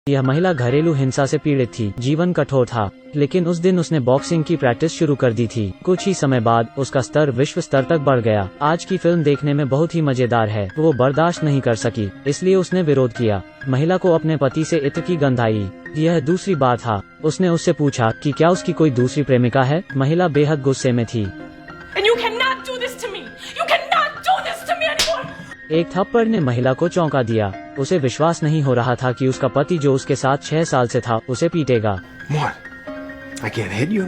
यह महिला घरेलू हिंसा से पीड़ित थी। जीवन कठोर था, लेकिन उस दिन उसने बॉक्सिंग की प्रैक्टिस शुरू कर दी थी। कुछ ही समय बाद उसका स्तर विश्व स्तर तक बढ़ गया। आज की फिल्म देखने में बहुत ही मजेदार है। वो बर्दाश्त नहीं कर सकी, इसलिए उसने विरोध किया। महिला को अपने पति से इत्र की गंध आई। यह दूसरी बार था। उसने उससे पूछा कि क्या उसकी कोई दूसरी प्रेमिका है। महिला बेहद गुस्से में थी। एक थप्पड़ ने महिला को चौंका दिया। उसे विश्वास नहीं हो रहा था कि उसका पति, जो उसके साथ 6 साल से था, उसे पीटेगा। I can't hit you.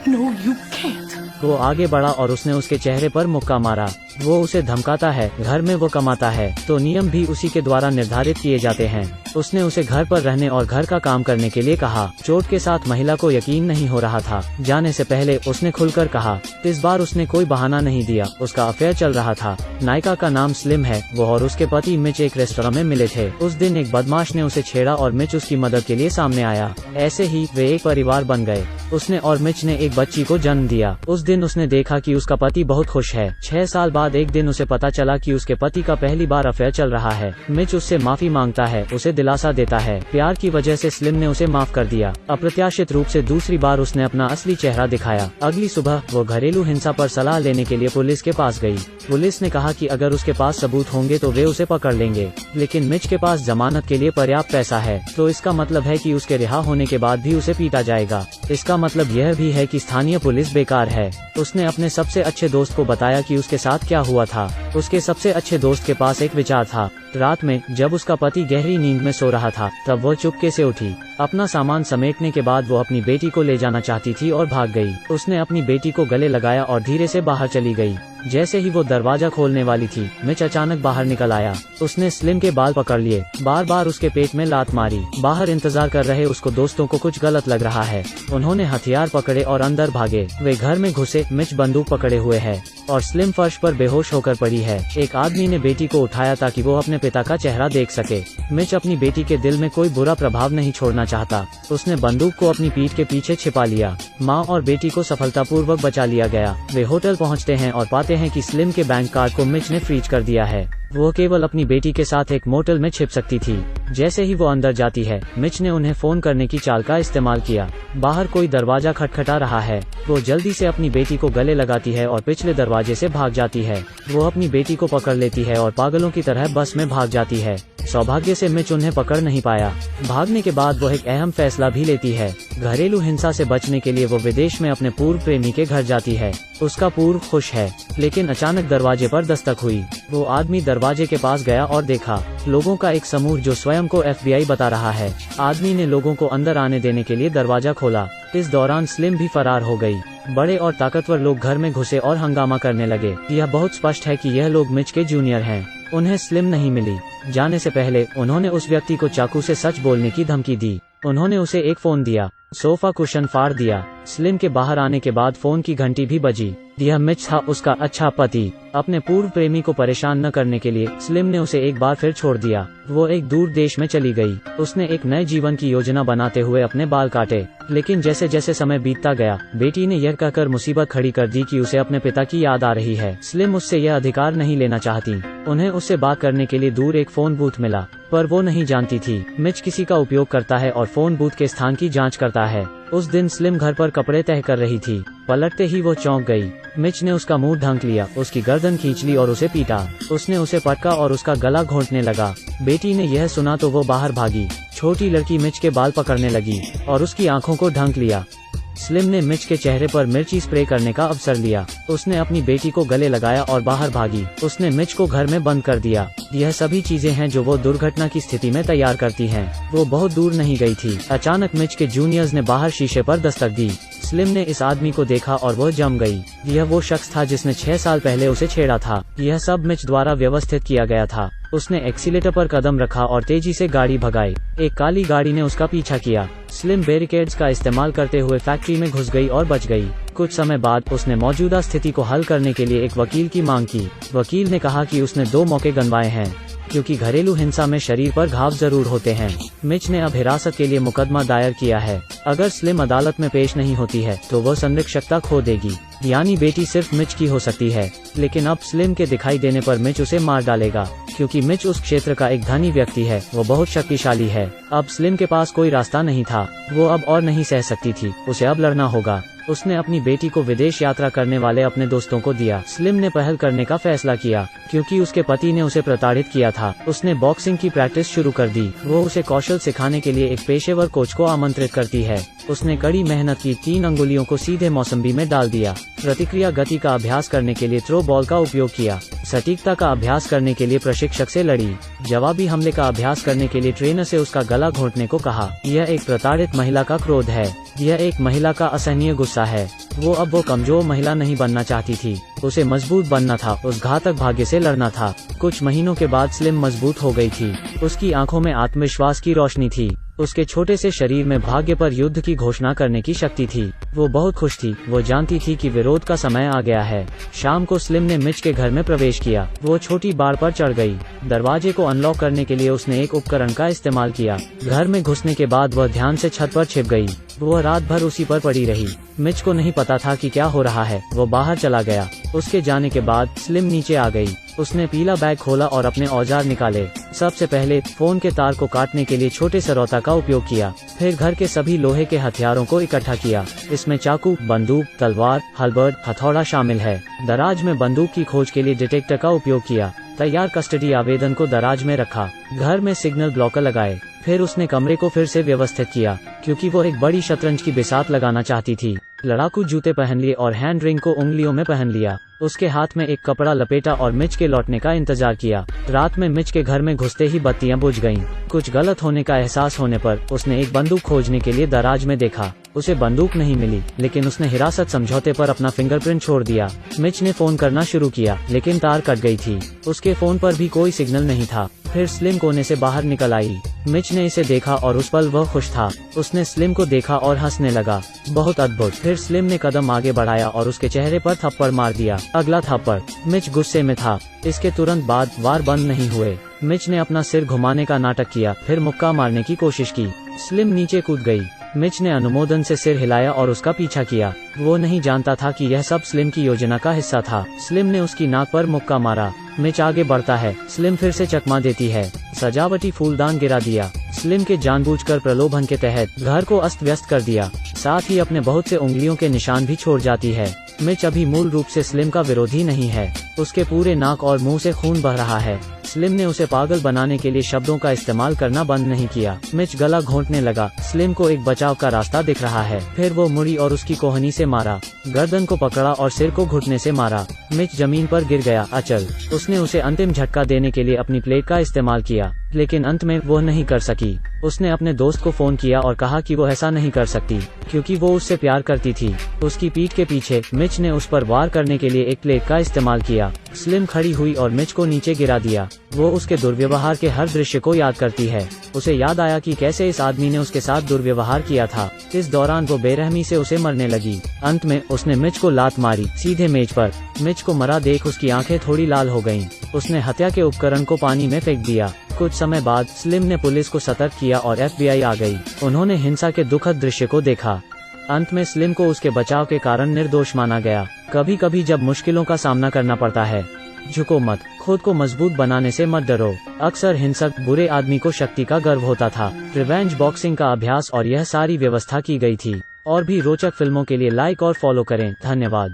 No, you can't. वो आगे बढ़ा और उसने उसके चेहरे पर मुक्का मारा। वो उसे धमकाता है, घर में वो कमाता है, तो नियम भी उसी के द्वारा निर्धारित किए जाते हैं। उसने उसे घर पर रहने और घर का काम करने के लिए कहा। चोट के साथ महिला को यकीन नहीं हो रहा था। जाने से पहले उसने खुलकर कहा। इस बार उसने कोई बहाना नहीं दिया। उसका अफेयर चल रहा था। नायिका का नाम स्लिम है। वो और उसके पति मिच एक रेस्टोरेंट में मिले थे। उस दिन एक बदमाश ने उसे छेड़ा और मिच उसकी मदद के लिए सामने आया। ऐसे ही वे एक परिवार बन गए। उसने और मिच ने एक बच्ची को जन्म दिया। उस दिन उसने देखा कि उसका पति बहुत खुश है। 6 साल बाद एक दिन उसे पता चला कि उसके पति का पहली बार अफेयर चल रहा है। मिच उससे माफी मांगता है, उसे दिलासा देता है। प्यार की वजह से स्लिम ने उसे माफ कर दिया। अप्रत्याशित रूप से दूसरी बार उसने अपना असली चेहरा दिखाया। अगली सुबह वो घरेलू हिंसा पर सलाह लेने के लिए पुलिस के पास गई। पुलिस ने कहा कि अगर उसके पास सबूत होंगे तो वे उसे पकड़ लेंगे, लेकिन मिच के पास जमानत के लिए पर्याप्त पैसा है, तो इसका मतलब है कि उसके रिहा होने के बाद भी उसे पीटा जाएगा। इसका मतलब यह भी है कि स्थानीय पुलिस बेकार है। उसने अपने सबसे अच्छे दोस्त को बताया कि उसके साथ क्या हुआ था। उसके सबसे अच्छे दोस्त के पास एक विचार था। रात में जब उसका पति गहरी नींद में सो रहा था, तब वो चुपके से उठी। अपना सामान समेटने के बाद वो अपनी बेटी को ले जाना चाहती थी और भाग गई। उसने अपनी बेटी को गले लगाया और धीरे से बाहर चली गई। जैसे ही वो दरवाजा खोलने वाली थी, मिच अचानक बाहर निकल आया। उसने स्लिम के बाल पकड़ लिए, बार बार उसके पेट में लात मारी। बाहर इंतजार कर रहे उसको दोस्तों को कुछ गलत लग रहा है। उन्होंने हथियार पकड़े और अंदर भागे। वे घर में घुसे। मिच बंदूक पकड़े हुए है और स्लिम फर्श पर बेहोश होकर पड़ी है। एक आदमी ने बेटी को उठाया ताकि वो अपने पिता का चेहरा देख सके। मिच अपनी बेटी के दिल में कोई बुरा प्रभाव नहीं छोड़ना चाहता। उसने बंदूक को अपनी पीठ के पीछे छिपा लिया। माँ और बेटी को सफलतापूर्वक बचा लिया गया। वे होटल पहुँचते हैं और पाते हैं कि स्लिम के बैंक कार्ड को मिच ने फ्रीज कर दिया है। वो केवल अपनी बेटी के साथ एक मोटेल में छिप सकती थी। जैसे ही वो अंदर जाती है, मिच ने उन्हें फोन करने की चाल का इस्तेमाल किया। बाहर कोई दरवाजा खटखटा रहा है। वो जल्दी से अपनी बेटी को गले लगाती है और पिछले दरवाजे से भाग जाती है। वो अपनी बेटी को पकड़ लेती है और पागलों की तरह बस में भाग जाती है। सौभाग्य से मिच उन्हें पकड़ नहीं पाया। भागने के बाद वो एक अहम फैसला भी लेती है। घरेलू हिंसा से बचने के लिए वो विदेश में अपने पूर्व प्रेमी के घर जाती है। उसका पूर्व खुश है, लेकिन अचानक दरवाजे पर दस्तक हुई। वो आदमी दरवाजे के पास गया और देखा लोगों का एक समूह जो स्वयं को FBI बता रहा है। आदमी ने लोगों को अंदर आने देने के लिए दरवाजा खोला। इस दौरान स्लिम भी फरार हो गई। बड़े और ताकतवर लोग घर में घुसे और हंगामा करने लगे। यह बहुत स्पष्ट है कि यह लोग मिच के जूनियर हैं। उन्हें स्लिम नहीं मिली। जाने से पहले उन्होंने उस व्यक्ति को चाकू से सच बोलने की धमकी दी। उन्होंने उसे एक फोन दिया, सोफा कुशन फाड़ दिया। स्लिम के बाहर आने के बाद फोन की घंटी भी बजी। यह मिच था, उसका अच्छा पति। अपने पूर्व प्रेमी को परेशान न करने के लिए स्लिम ने उसे एक बार फिर छोड़ दिया। वो एक दूर देश में चली गई। उसने एक नए जीवन की योजना बनाते हुए अपने बाल काटे, लेकिन जैसे जैसे समय बीतता गया, बेटी ने यह कहकर मुसीबत खड़ी कर दी कि उसे अपने पिता की याद आ रही है। स्लिम उससे यह अधिकार नहीं लेना चाहती। उन्हें उससे बात करने के लिए दूर एक फोन बूथ मिला, पर वो नहीं जानती थी मिच किसी का उपयोग करता है और फोन बूथ के स्थान की जांच करता है। उस दिन स्लिम घर पर कपड़े तह कर रही थी। पलटते ही वो चौंक गई। मिच ने उसका मुंह ढक लिया, उसकी गर्दन खींच ली और उसे पीटा। उसने उसे पटका और उसका गला घोंटने लगा। बेटी ने यह सुना तो वो बाहर भागी। छोटी लड़की मिच के बाल पकड़ने लगी और उसकी आंखों को ढक लिया। स्लिम ने मिच के चेहरे पर मिर्ची स्प्रे करने का अवसर लिया। उसने अपनी बेटी को गले लगाया और बाहर भागी। उसने मिच को घर में बंद कर दिया। यह सभी चीजें हैं जो वो दुर्घटना की स्थिति में तैयार करती हैं। वो बहुत दूर नहीं गई थी। अचानक मिच के जूनियर्स ने बाहर शीशे पर दस्तक दी। स्लिम ने इस आदमी को देखा और वह जम गई। यह वो शख्स था जिसने 6 साल पहले उसे छेड़ा था। यह सब मिच द्वारा व्यवस्थित किया गया था। उसने एक्सीलेटर पर कदम रखा और तेजी से गाड़ी भगाई। एक काली गाड़ी ने उसका पीछा किया। स्लिम बैरिकेड्स का इस्तेमाल करते हुए फैक्ट्री में घुस गई और बच गई। कुछ समय बाद उसने मौजूदा स्थिति को हल करने के लिए एक वकील की मांग की। वकील ने कहा कि उसने 2 मौके गंवाए हैं, क्योंकि घरेलू हिंसा में शरीर पर घाव जरूर होते हैं। मिच ने अब हिरासत के लिए मुकदमा दायर किया है। अगर स्लिम अदालत में पेश नहीं होती है तो वो संरक्षकता खो देगी, यानी बेटी सिर्फ मिच की हो सकती है। लेकिन अब स्लिम के दिखाई देने पर मिच उसे मार डालेगा। क्योंकि मिच उस क्षेत्र का एक धनी व्यक्ति है, वो बहुत शक्तिशाली है। अब स्लिम के पास कोई रास्ता नहीं था, वो अब और नहीं सह सकती थी, उसे अब लड़ना होगा। उसने अपनी बेटी को विदेश यात्रा करने वाले अपने दोस्तों को दिया। स्लिम ने पहल करने का फैसला किया क्योंकि उसके पति ने उसे प्रताड़ित किया था। उसने बॉक्सिंग की प्रैक्टिस शुरू कर दी। वो उसे कौशल सिखाने के लिए एक पेशेवर कोच को आमंत्रित करती है। उसने कड़ी मेहनत की, 3 अंगुलियों को सीधे मौसम्बी में डाल दिया। प्रतिक्रिया गति का अभ्यास करने के लिए थ्रो बॉल का उपयोग किया। सटीकता का अभ्यास करने के लिए प्रशिक्षक से लड़ी। जवाबी हमले का अभ्यास करने के लिए ट्रेनर से उसका गला घोंटने को कहा। यह एक प्रताड़ित महिला का क्रोध है। यह एक महिला का असहनीय गुस्सा है। वो कमजोर महिला नहीं बनना चाहती थी, उसे मजबूत बनना था, उस घातक भाग्य से लड़ना था। कुछ महीनों के बाद स्लिम मजबूत हो गई थी। उसकी आंखों में आत्मविश्वास की रोशनी थी। उसके छोटे से शरीर में भाग्य पर युद्ध की घोषणा करने की शक्ति थी। वो बहुत खुश थी। वो जानती थी कि विरोध का समय आ गया है। शाम को स्लिम ने मिच के घर में प्रवेश किया। वो छोटी बाड़ पर चढ़ गई। दरवाजे को अनलॉक करने के लिए उसने एक उपकरण का इस्तेमाल किया। घर में घुसने के बाद वह ध्यान से छत पर छिप गई। वह रात भर उसी पर पड़ी रही। मिच को नहीं पता था कि क्या हो रहा है। वो बाहर चला गया। उसके जाने के बाद स्लिम नीचे आ गई। उसने पीला बैग खोला और अपने औजार निकाले। सबसे पहले फोन के तार को काटने के लिए छोटे सरौता का उपयोग किया। फिर घर के सभी लोहे के हथियारों को इकट्ठा किया। इसमें चाकू, बंदूक, तलवार, हलबर्ड, हथौड़ा शामिल है। दराज में बंदूक की खोज के लिए डिटेक्टर का उपयोग किया। तैयार कस्टडी आवेदन को दराज में रखा। घर में सिग्नल ब्लॉकर लगाए। फिर उसने कमरे को फिर से व्यवस्थित किया क्योंकि वो एक बड़ी शतरंज की बिसात लगाना चाहती थी। लड़ाकू जूते पहन लिए और हैंड रिंग को उंगलियों में पहन लिया। उसके हाथ में एक कपड़ा लपेटा और मिच के लौटने का इंतजार किया। रात में मिच के घर में घुसते ही बत्तियां बुझ गईं। कुछ गलत होने का एहसास होने पर उसने एक बंदूक खोजने के लिए दराज में देखा। उसे बंदूक नहीं मिली, लेकिन उसने हिरासत समझौते पर अपना फिंगरप्रिंट छोड़ दिया। मिच ने फोन करना शुरू किया, लेकिन तार कट गई थी। उसके फोन पर भी कोई सिग्नल नहीं था। फिर स्लिम कोने से बाहर निकल आई। मिच ने इसे देखा और उस पल वह खुश था। उसने स्लिम को देखा और हंसने लगा। बहुत अद्भुत। फिर स्लिम ने कदम आगे बढ़ाया और उसके चेहरे पर थप्पड़ मार दिया। अगला थप्पड़। मिच गुस्से में था। इसके तुरंत बाद वार बंद नहीं हुए। मिच ने अपना सिर घुमाने का नाटक किया, फिर मुक्का मारने की कोशिश की। स्लिम नीचे कूद गई। मिच ने अनुमोदन से सिर हिलाया और उसका पीछा किया। वो नहीं जानता था कि यह सब स्लिम की योजना का हिस्सा था। स्लिम ने उसकी नाक पर मुक्का मारा। मिच आगे बढ़ता है। स्लिम फिर से चकमा देती है। सजावटी फूलदान गिरा दिया। स्लिम के जानबूझकर प्रलोभन के तहत घर को अस्त व्यस्त कर दिया। साथ ही अपने बहुत से उंगलियों के निशान भी छोड़ जाती है। मिच अभी मूल रूप से स्लिम का विरोधी नहीं है। उसके पूरे नाक और मुंह से खून बह रहा है। स्लिम ने उसे पागल बनाने के लिए शब्दों का इस्तेमाल करना बंद नहीं किया। मिच गला घोंटने लगा। स्लिम को एक बचाव का रास्ता दिख रहा है। फिर वो मुड़ी और उसकी कोहनी से मारा। गर्दन को पकड़ा और सिर को घुटने से मारा। मिच जमीन पर गिर गया, अचल। उसने उसे अंतिम झटका देने के लिए अपनी प्लेट का इस्तेमाल किया, लेकिन अंत में वो नहीं कर सकी। उसने अपने दोस्त को फोन किया और कहा कि वो ऐसा नहीं कर सकती क्योंकि वो उससे प्यार करती थी। उसकी पीठ के पीछे मिच ने उस पर वार करने के लिए एक प्लेट का इस्तेमाल किया। स्लिम खड़ी हुई और मिच को नीचे गिरा दिया। वो उसके दुर्व्यवहार के हर दृश्य को याद करती है। उसे याद आया कि कैसे इस आदमी ने उसके साथ दुर्व्यवहार किया था। इस दौरान वो बेरहमी से उसे मरने लगी। अंत में उसने मिच को लात मारी, सीधे मेज पर। मिच को मरा देख उसकी आंखें थोड़ी लाल हो गईं। उसने हत्या के उपकरण को पानी में फेंक दिया। कुछ समय बाद स्लिम ने पुलिस को सतर्क किया और FBI आ गई। उन्होंने हिंसा के दुखद दृश्य को देखा। अंत में स्लिम को उसके बचाव के कारण निर्दोष माना गया। कभी कभी जब मुश्किलों का सामना करना पड़ता है, झुको मत, खुद को मजबूत बनाने से मत डरो। अक्सर हिंसक बुरे आदमी को शक्ति का गर्व होता था। रिवेंज बॉक्सिंग का अभ्यास और यह सारी व्यवस्था की गई थी। और भी रोचक फिल्मों के लिए लाइक और फॉलो करें। धन्यवाद।